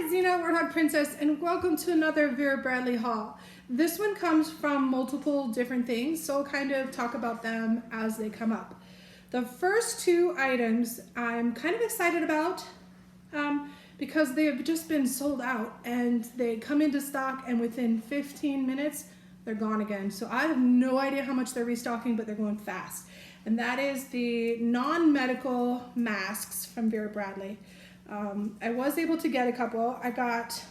Hi, Zena, Warthog Princess, and welcome to another Vera Bradley haul. This one comes from multiple different things, so I'll kind of talk about them as they come up. The first two items I'm kind of excited about because they have just been sold out and they come into stock and within 15 minutes they're gone again. So I have no idea how much they're restocking, but they're going fast. And that is the non-medical masks from Vera Bradley. I was able to get a couple. I got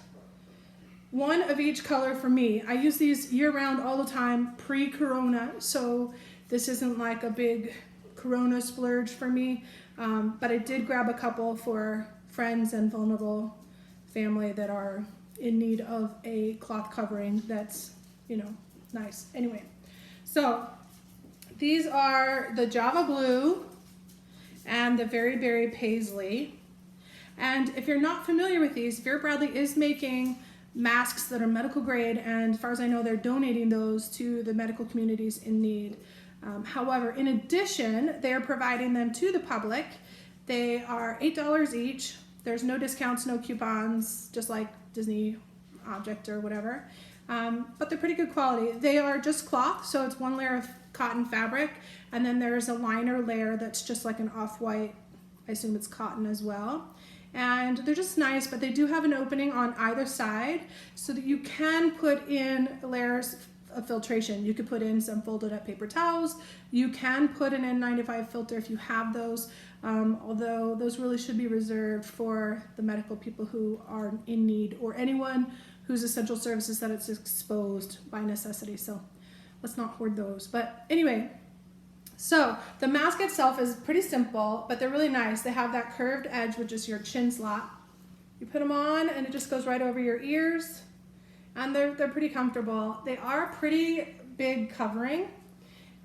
one of each color for me. I use these year-round all the time pre-corona, so this isn't like a big corona splurge for me, but I did grab a couple for friends and vulnerable family that are in need of a cloth covering that's, you know, nice. Anyway, so these are the Java Blue and the Very Berry Paisley. And if you're not familiar with these, Vera Bradley is making masks that are medical grade, and as far as I know, they're donating those to the medical communities in need. However, in addition, they are providing them to the public. They are $8 each. There's no discounts, no coupons, just like Disney Object or whatever. But they're pretty good quality. They are just cloth, so it's one layer of cotton fabric, and then there's a liner layer that's just like an off-white, I assume it's cotton as well. And they're just nice, but they do have an opening on either side so that you can put in layers of filtration. You could put in some folded up paper towels. You can put an N95 filter if you have those, although those really should be reserved for the medical people who are in need or anyone whose essential services that it's exposed by necessity. So let's not hoard those. But anyway, so the mask itself is pretty simple, but they're really nice. They have that curved edge, which is your chin slot. You put them on and it just goes right over your ears, and they're pretty comfortable. They are pretty big covering,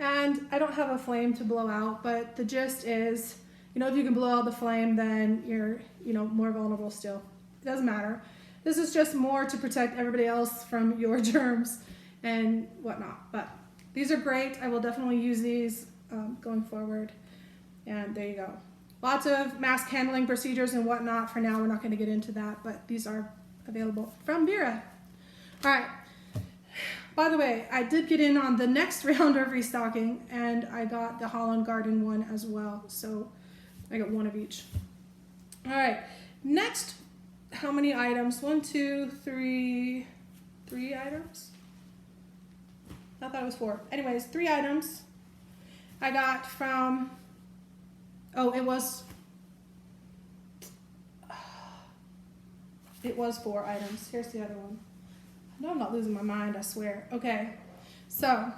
and I don't have a flame to blow out, but the gist is, you know, if you can blow out the flame, then you're, you know, more vulnerable still. It doesn't matter. This is just more to protect everybody else from your germs and whatnot, but these are great. I will definitely use these going forward. And there you go. Lots of mask handling procedures and whatnot. For now, we're not going to get into that, but these are available from Vera. All right. By the way, I did get in on the next round of restocking, and I got the Holland Garden one as well. So I got one of each. All right. Next, how many items? 1, 2, 3 items? I thought it was 4. Anyways, 3 items. I got from, it was 4 items. Here's the other one. No, I'm not losing my mind, I swear. Okay, so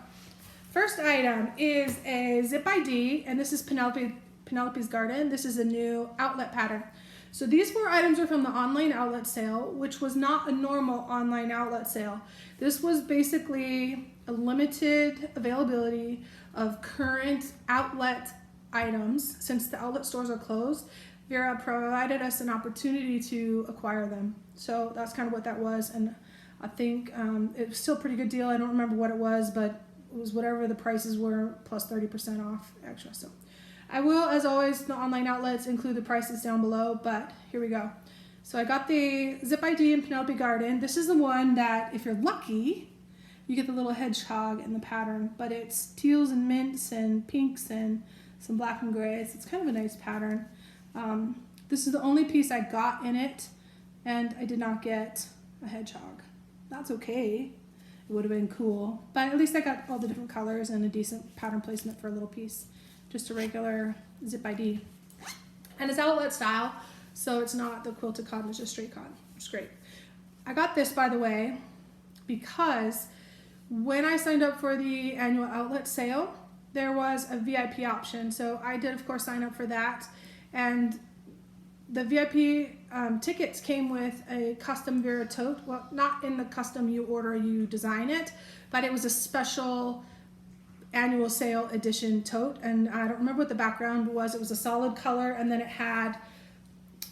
first item is a Zip ID, and this is Penelope's Garden. This is a new outlet pattern. So these 4 items are from the online outlet sale, which was not a normal online outlet sale. This was basically a limited availability of current outlet items. Since the outlet stores are closed, Vera provided us an opportunity to acquire them. So that's kind of what that was, and I think it was still a pretty good deal. I don't remember what it was, but it was whatever the prices were plus 30% off extra. So I will, as always, the online outlets include the prices down below, but here we go. So I got the Zip ID in Penelope Garden. This is the one that, if you're lucky, you get the little hedgehog in the pattern, but it's teals and mints and pinks and some black and grays. It's kind of a nice pattern. This is the only piece I got in it, and I did not get a hedgehog. That's okay. It would have been cool, but at least I got all the different colors and a decent pattern placement for a little piece. Just a regular Zip ID. And it's outlet style, so it's not the quilted cotton, it's just straight cotton. It's great. I got this, by the way, because when I signed up for the annual outlet sale, there was a VIP option. So I did, of course, sign up for that. And the VIP tickets came with a custom Vera tote. Well, not in the custom you order, you design it, but it was a special annual sale edition tote. And I don't remember what the background was. It was a solid color, and then it had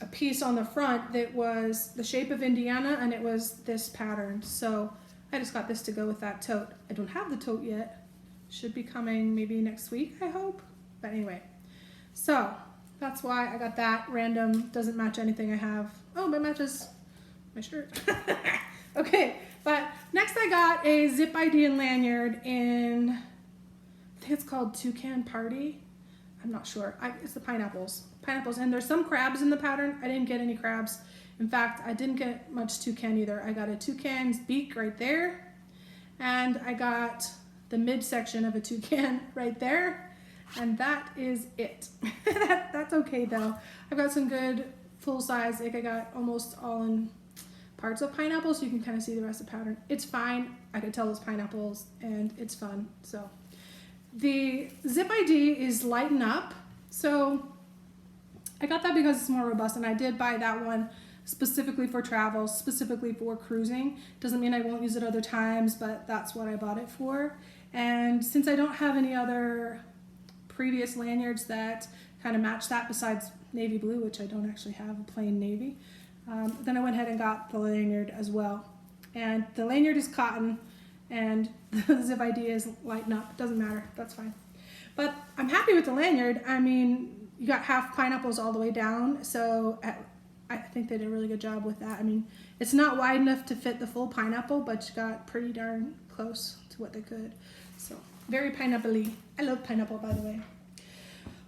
a piece on the front that was the shape of Indiana, and it was this pattern. So I just got this to go with that tote. I don't have the tote yet. Should be coming maybe next week, I hope. But anyway, so that's why I got that. Random, doesn't match anything I have. Oh, but it matches my shirt. Okay, but next I got a zip ID and lanyard in, I think it's called Toucan Party. I'm not sure. It's the pineapples. Pineapples, and there's some crabs in the pattern. I didn't get any crabs. In fact, I didn't get much toucan either. I got a toucan's beak right there, and I got the midsection of a toucan right there, and that is it. That's okay though. I've got some good full size, like I got almost all in parts of pineapple, so you can kind of see the rest of the pattern. It's fine. I could tell those pineapples, and it's fun. So the zip ID is Lighten Up. So I got that because it's more robust, and I did buy that one specifically for travel, specifically for cruising. Doesn't mean I won't use it other times, but that's what I bought it for. And since I don't have any other previous lanyards that kind of match that besides navy blue, which I don't actually have, a plain navy, then I went ahead and got the lanyard as well. And the lanyard is cotton, and the zip ID is Lighten Up. It doesn't matter, that's fine. But I'm happy with the lanyard. I mean, you got half pineapples all the way down, so I think they did a really good job with that. I mean, it's not wide enough to fit the full pineapple, but you got pretty darn close to what they could. So, very pineapple-y. I love pineapple, by the way.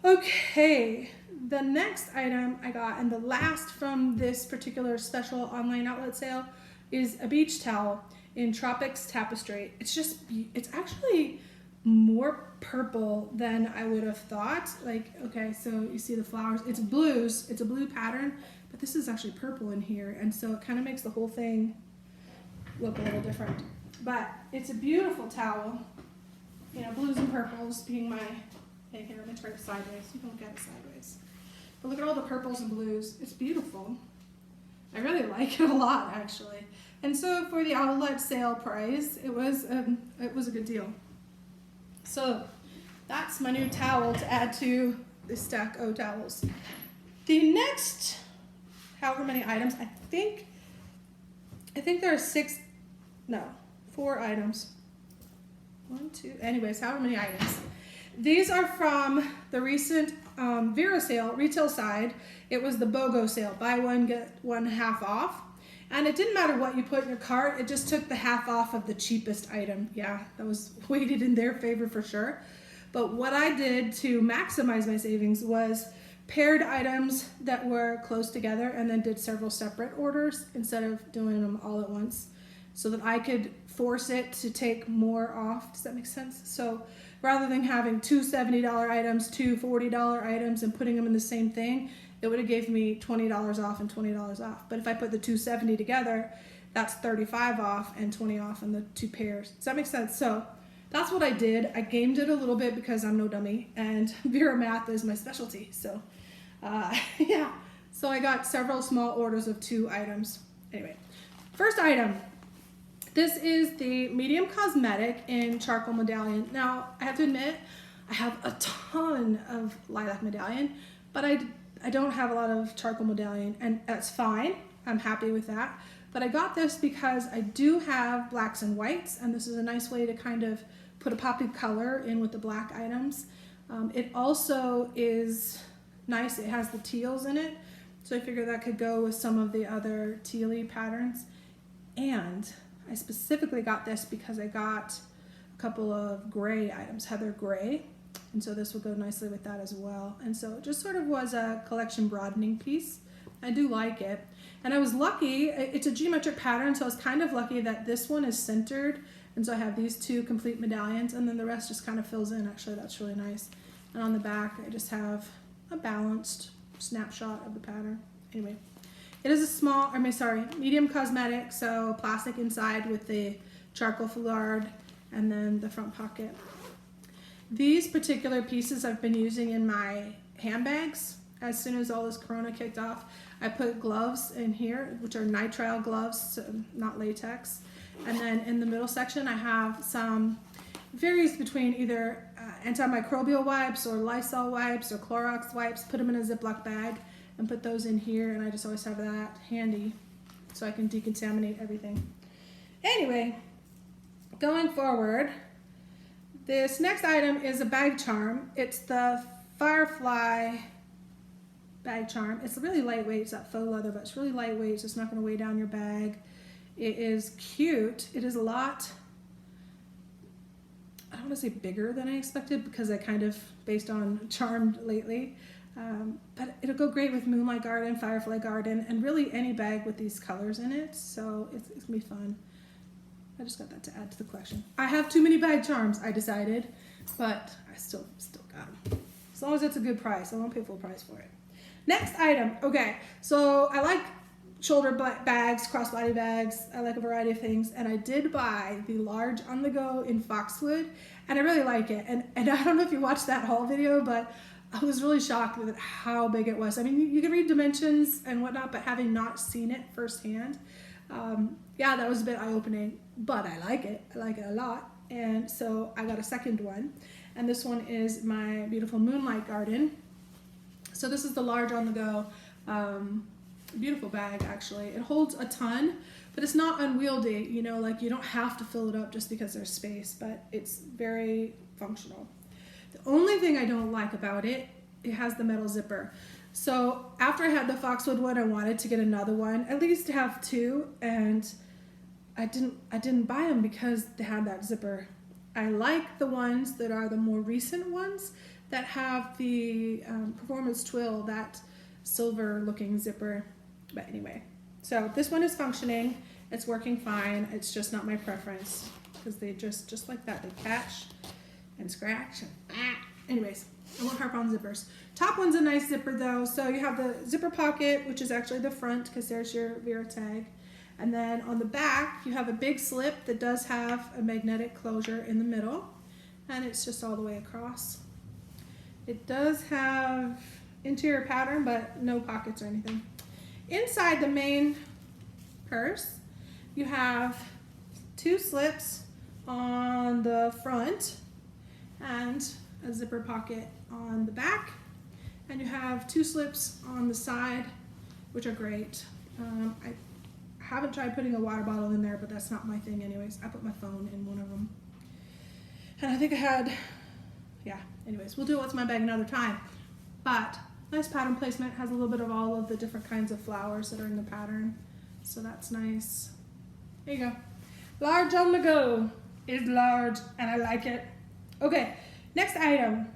Okay, the next item I got, and the last from this particular special online outlet sale, is a beach towel in Tropics Tapestry. It's actually more purple than I would have thought. Like, okay, so you see the flowers. It's blues. It's a blue pattern, but this is actually purple in here, and so it kind of makes the whole thing look a little different. But it's a beautiful towel. You know, blues and purples being my thing here. Let me turn it sideways. You don't get it sideways. But look at all the purples and blues. It's beautiful. I really like it a lot, actually. And so for the outlet sale price, it was a good deal. So that's my new towel to add to the stack of towels. The next, however many items, I think there are 4 items. 1, 2, anyways, however many items. These are from the recent Vera sale, retail side. It was the BOGO sale, buy one, get one half off. And it didn't matter what you put in your cart, it just took the half off of the cheapest item. Yeah, that was weighted in their favor for sure. But what I did to maximize my savings was paired items that were close together and then did several separate orders instead of doing them all at once, so that I could force it to take more off. Does that make sense? So rather than having 2 $70 items, 2 $40 items, and putting them in the same thing, it would have gave me $20 off and $20 off. But if I put the 270 together, that's 35 off and 20 off in the 2 pairs. Does that make sense? So that's what I did. I gamed it a little bit because I'm no dummy, and Vera math is my specialty. So yeah, so I got several small orders of 2 items. Anyway, first item. This is the medium cosmetic in charcoal medallion. Now, I have to admit, I have a ton of lilac medallion, but I don't have a lot of charcoal medallion, and that's fine. I'm happy with that. But I got this because I do have blacks and whites, and this is a nice way to kind of put a pop of color in with the black items. It also is nice. It has the teals in it, so I figured that could go with some of the other tealy patterns. And I specifically got this because I got a couple of gray items, heather gray, and so this will go nicely with that as well. And so it just sort of was a collection broadening piece. I do like it. And I was lucky, it's a geometric pattern, so I was kind of lucky that this one is centered, and so I have these 2 complete medallions, and then the rest just kind of fills in. Actually, that's really nice. And on the back, I just have a balanced snapshot of the pattern. Anyway. It is a medium cosmetic, so plastic inside with the charcoal foulard and then the front pocket. These particular pieces I've been using in my handbags. As soon as all this corona kicked off, I put gloves in here, which are nitrile gloves, so not latex. And then in the middle section, I have some, varies between either antimicrobial wipes or Lysol wipes or Clorox wipes. Put them in a Ziploc bag and put those in here, and I just always have that handy so I can decontaminate everything. Anyway, going forward, this next item is a bag charm. It's the Firefly bag charm. It's really lightweight. It's that faux leather, but it's really lightweight, so it's not going to weigh down your bag. It is cute. It is a lot, I don't want to say bigger than I expected because I kind of based on Charmed lately. But it'll go great with Moonlight Garden, Firefly Garden, and really any bag with these colors in it. So it's going to be fun. I just got that to add to the collection. I have too many bag charms, I decided, but I still got them. As long as it's a good price, I won't pay full price for it. Next item. Okay, so I like shoulder bags, crossbody bags. I like a variety of things, and I did buy the large on the go in Foxwood, and I really like it. And I don't know if you watched that haul video, but I was really shocked with how big it was. I mean, you can read dimensions and whatnot, but having not seen it firsthand, yeah, that was a bit eye-opening, but I like it. I like it a lot. And so I got a second one, and this one is my beautiful Moonlight Garden. So this is the large on the go, beautiful bag actually. It holds a ton, but it's not unwieldy, you know, like you don't have to fill it up just because there's space, but it's very functional. The only thing I don't like about it, it has the metal zipper. So after I had the Foxwood one, I wanted to get another one, at least to have two, and I didn't buy them because they had that zipper. I like the ones that are the more recent ones that have the Performance Twill, that silver looking zipper. But anyway, so this one is functioning. It's working fine. It's just not my preference because they just like that. They catch and scratch. Anyways, I won't harp on zippers. Top one's a nice zipper though. So you have the zipper pocket, which is actually the front because there's your Vera tag. And then on the back, you have a big slip that does have a magnetic closure in the middle. And it's just all the way across. It does have interior pattern, but no pockets or anything. Inside the main purse, you have two slips on the front and a zipper pocket on the back. And you have two slips on the side, which are great. I haven't tried putting a water bottle in there, but that's not my thing anyways. I put my phone in one of them. And I think I had, yeah, anyways, we'll do what's in my bag another time. But nice pattern placement, has a little bit of all of the different kinds of flowers that are in the pattern. So that's nice. There you go. Large on the go is large, and I like it. Okay, next item,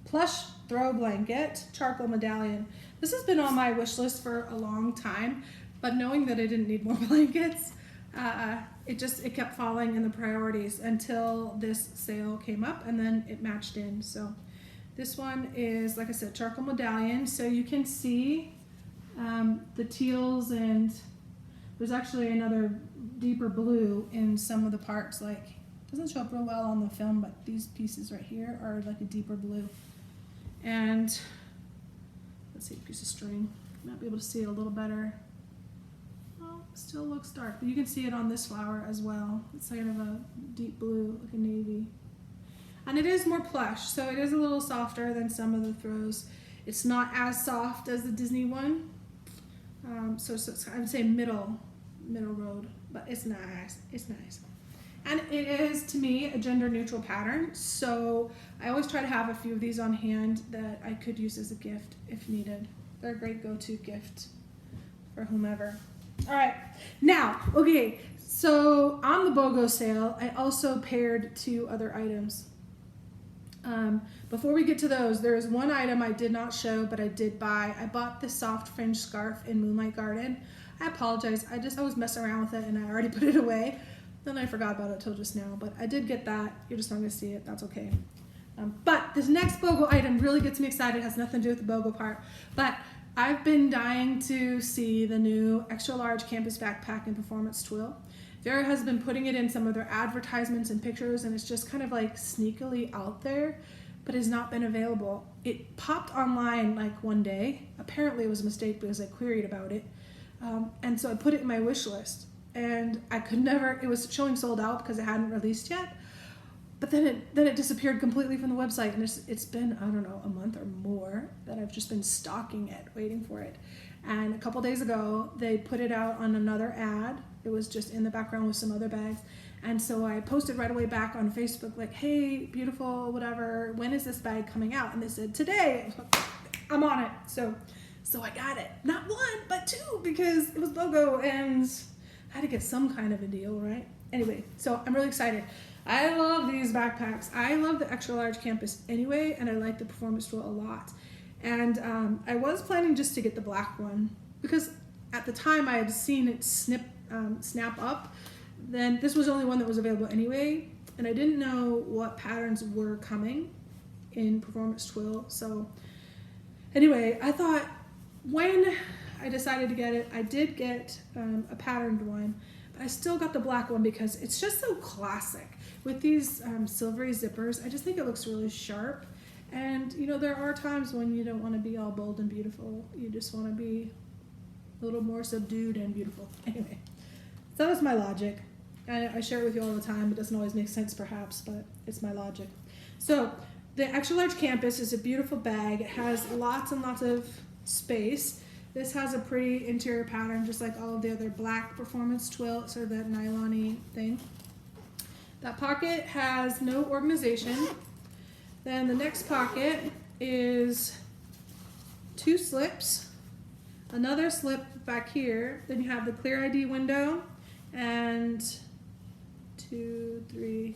plush throw blanket, charcoal medallion. This has been on my wish list for a long time, but knowing that I didn't need more blankets, it kept falling in the priorities until this sale came up, and then it matched in. So this one is, like I said, charcoal medallion. So you can see the teals, and there's actually another deeper blue in some of the parts. Like, it doesn't show up real well on the film, but these pieces right here are like a deeper blue. And let's see, a piece of string. You might be able to see it a little better. Oh, still looks dark, but you can see it on this flower as well. It's kind of a deep blue, like a navy. And it is more plush, so it is a little softer than some of the throws. It's not as soft as the Disney one. So it's, I would say middle road, but it's nice. It's nice. And it is, to me, a gender neutral pattern. So I always try to have a few of these on hand that I could use as a gift if needed. They're a great go-to gift for whomever. All right, now, okay, so on the BOGO sale, I also paired two other items. Before we get to those, there is one item I did not show, but I did buy. I bought the soft fringe scarf in Moonlight Garden. I apologize, I was messing around with it and I already put it away. Then I forgot about it till just now, but I did get that. You're just not gonna see it, that's okay. But this next BOGO item really gets me excited. It has nothing to do with the BOGO part, but I've been dying to see the new extra large campus backpack in Performance Twill. Vera has been putting it in some of their advertisements and pictures, and it's just kind of like sneakily out there, but has not been available. It popped online like one day. Apparently it was a mistake because I queried about it. And so I put it in my wish list, and I could never, it was showing sold out because it hadn't released yet. But then it disappeared completely from the website, and it's been, I don't know, a month or more that I've just been stalking it, waiting for it. And a couple days ago, they put it out on another ad. It was just in the background with some other bags. And so I posted right away back on Facebook, like, hey, beautiful, whatever, when is this bag coming out? And they said, today. I'm on it. So So I got it. Not one, but two, because it was BOGO and I had to get some kind of a deal, right? Anyway, so I'm really excited. I love these backpacks. I love the extra large campus anyway, and I like the Performance Twill a lot. And I was planning just to get the black one because at the time I had seen it snap up. Then this was the only one that was available anyway, and I didn't know what patterns were coming in Performance Twill. So anyway, I thought when I decided to get it, I did get a patterned one, but I still got the black one because it's just so classic. With these silvery zippers, I just think it looks really sharp. And you know, there are times when you don't want to be all bold and beautiful. You just want to be a little more subdued and beautiful. Anyway, so that was my logic. I share it with you all the time. It doesn't always make sense perhaps, but it's my logic. So the extra large campus is a beautiful bag. It has lots and lots of space. This has a pretty interior pattern, just like all of the other black Performance Twill, sort of that nylon-y thing. That pocket has no organization. Then the next pocket is two slips, another slip back here. Then you have the clear ID window and three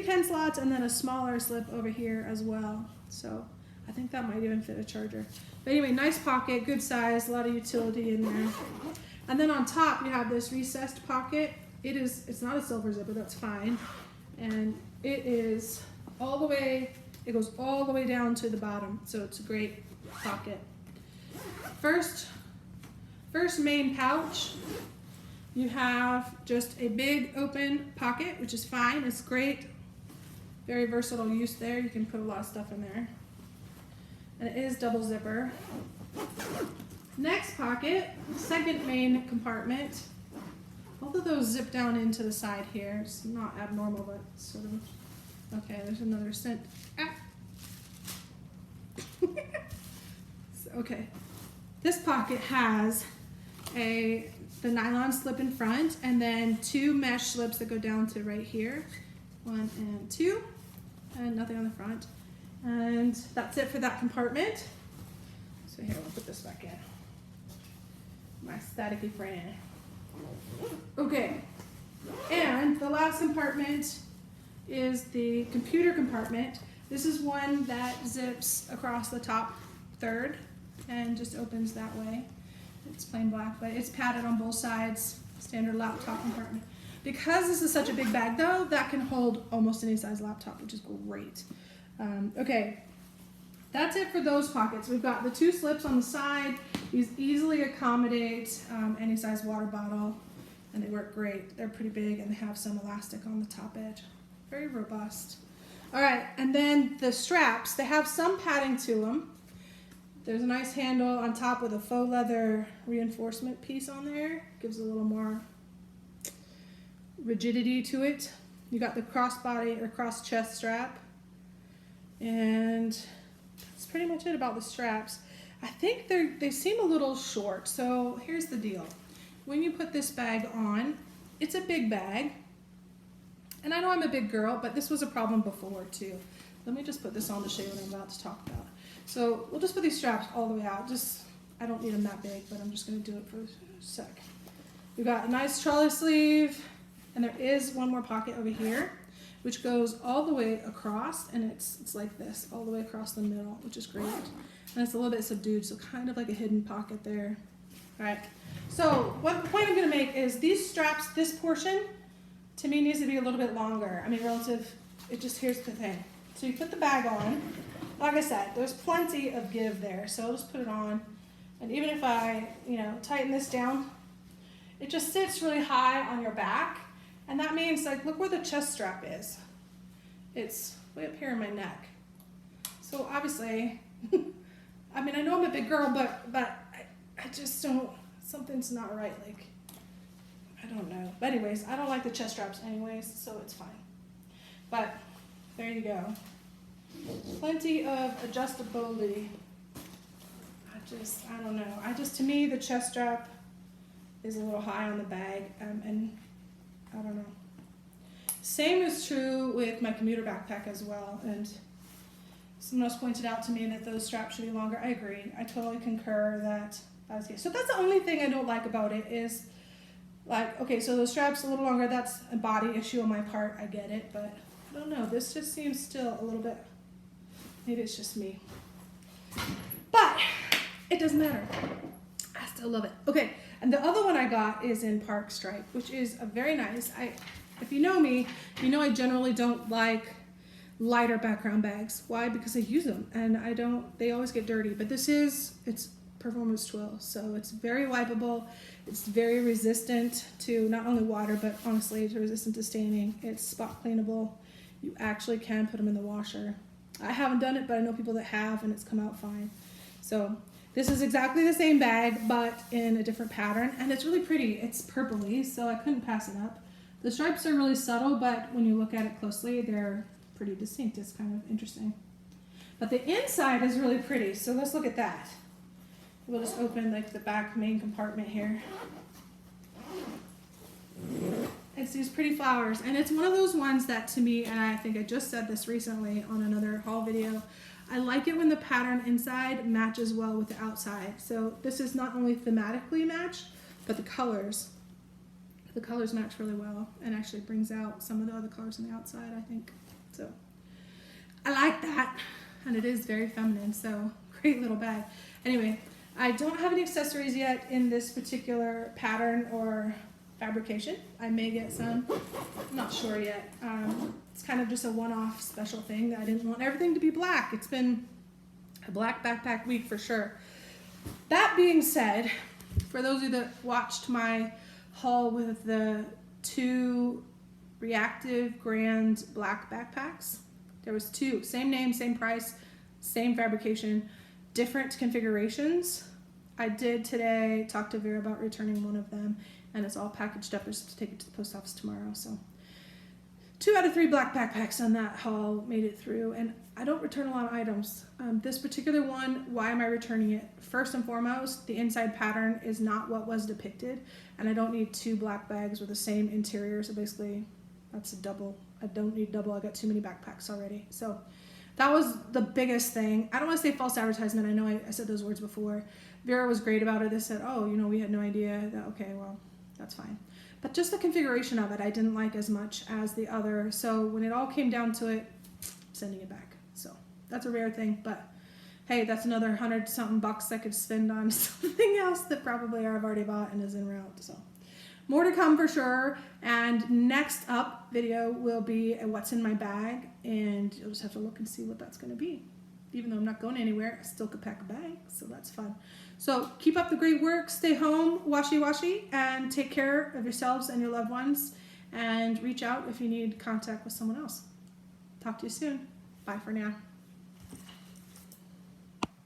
pen slots, and then a smaller slip over here as well. So I think that might even fit a charger. But anyway, nice pocket, good size, a lot of utility in there. And then on top you have this recessed pocket. It's not a silver zipper, that's fine. And it is all the way, it goes all the way down to the bottom. So it's a great pocket. First main pouch, you have just a big open pocket, which is fine. It's great. Very versatile use there. You can put a lot of stuff in there. And it is double zipper. Next pocket, second main compartment. Both of those zip down into the side here. It's not abnormal, but sort of. Okay, there's another scent. Ah. Okay. This pocket has the nylon slip in front, and then two mesh slips that go down to right here. 1 and 2, and nothing on the front. And that's it for that compartment. So here, I'll put this back in. My staticky friend. Okay, and the last compartment is the computer compartment. This is one that zips across the top third and just opens that way. It's plain black, but it's padded on both sides, standard laptop compartment. Because this is such a big bag though, that can hold almost any size laptop, which is great. Okay, that's it for those pockets. We've got the two slips on the side. These easily accommodate any size water bottle, and they work great. They're pretty big, and they have some elastic on the top edge. Very robust. All right, and then the straps, they have some padding to them. There's a nice handle on top with a faux leather reinforcement piece on there. Gives a little more rigidity to it. You got the crossbody or cross chest strap. And that's pretty much it about the straps. I think they seem a little short. So here's the deal. When you put this bag on, it's a big bag. And I know I'm a big girl, but this was a problem before too. Let me just put this on to show you what I'm about to talk about. So we'll just put these straps all the way out. I don't need them that big, but I'm just gonna do it for a sec. We've got a nice trolley sleeve, and there is one more pocket over here, which goes all the way across, and it's like this, all the way across the middle, which is great. And it's a little bit subdued, so kind of like a hidden pocket there. All right, so what the point I'm gonna make is these straps, this portion, to me needs to be a little bit longer. I mean, relative, here's the thing. So you put the bag on, like I said, there's plenty of give there, so I'll just put it on. And even if I, tighten this down, it just sits really high on your back. And that means, like, look where the chest strap is. It's way up here in my neck. So obviously, I mean, I know I'm a big girl, but I just don't, something's not right. Like, I don't know. But anyways, I don't like the chest straps anyways, so it's fine. But there you go. Plenty of adjustability. I don't know. To me, the chest strap is a little high on the bag, and I don't know. Same is true with my commuter backpack as well, and Someone else pointed out to me that those straps should be longer. I agree. I totally concur that that's it. So that's the only thing I don't like about it is like, okay, so those straps a little longer, that's a body issue on my part. I get it, but I don't know. This just seems still a little bit, maybe it's just me. But it doesn't matter. I still love it. Okay, and the other one I got is in Park Stripe, which is a very nice. If you know me, you know I generally don't like lighter background bags. Why? Because I use them and they always get dirty. But it's Performance Twill, so it's very wipeable. It's very resistant to not only water, but honestly, it's resistant to staining. It's spot cleanable. You actually can put them in the washer. I haven't done it, but I know people that have, and it's come out fine. So this is exactly the same bag, but in a different pattern, and it's really pretty. It's purpley, so I couldn't pass it up. The stripes are really subtle, but when you look at it closely, they're pretty distinct. It's kind of interesting. But the inside is really pretty, so let's look at that. We'll just open like the back main compartment here. It's these pretty flowers, and it's one of those ones that to me, and I think I just said this recently on another haul video, I like it when the pattern inside matches well with the outside. So this is not only thematically matched, but the colors match really well and actually brings out some of the other colors on the outside, I think. So I like that, and it is very feminine, so great little bag. Anyway, I don't have any accessories yet in this particular pattern or fabrication. I may get some, I'm not sure yet. It's kind of just a one-off special thing that I didn't want everything to be black. It's been a black backpack week for sure. That being said, for those of you that watched my haul with the 2 reactive grand black backpacks, there was 2, same name, same price, same fabrication, different configurations. I did today talk to Vera about returning one of them, and it's all packaged up just to take it to the post office tomorrow. So 2 out of 3 black backpacks on that haul made it through, and I don't return a lot of items. This particular one, why am I returning it? First and foremost, the inside pattern is not what was depicted, and I don't need 2 black bags with the same interior, so basically that's a double. I don't need double. I got too many backpacks already. So that was the biggest thing. I don't want to say false advertisement. I know I said those words before. Vera was great about it. They said, oh, we had no idea. Okay, well, that's fine. But just the configuration of it, I didn't like as much as the other. So when it all came down to it, sending it back. So that's a rare thing. But hey, that's another $100-something bucks I could spend on something else that probably I've already bought and is en route. So more to come for sure. And next up video will be a what's in my bag, and you'll just have to look and see what that's going to be. Even though I'm not going anywhere, I still could pack a bag, so that's fun. So keep up the great work, stay home, washy, and take care of yourselves and your loved ones, and reach out if you need contact with someone else. Talk to you soon. Bye for now.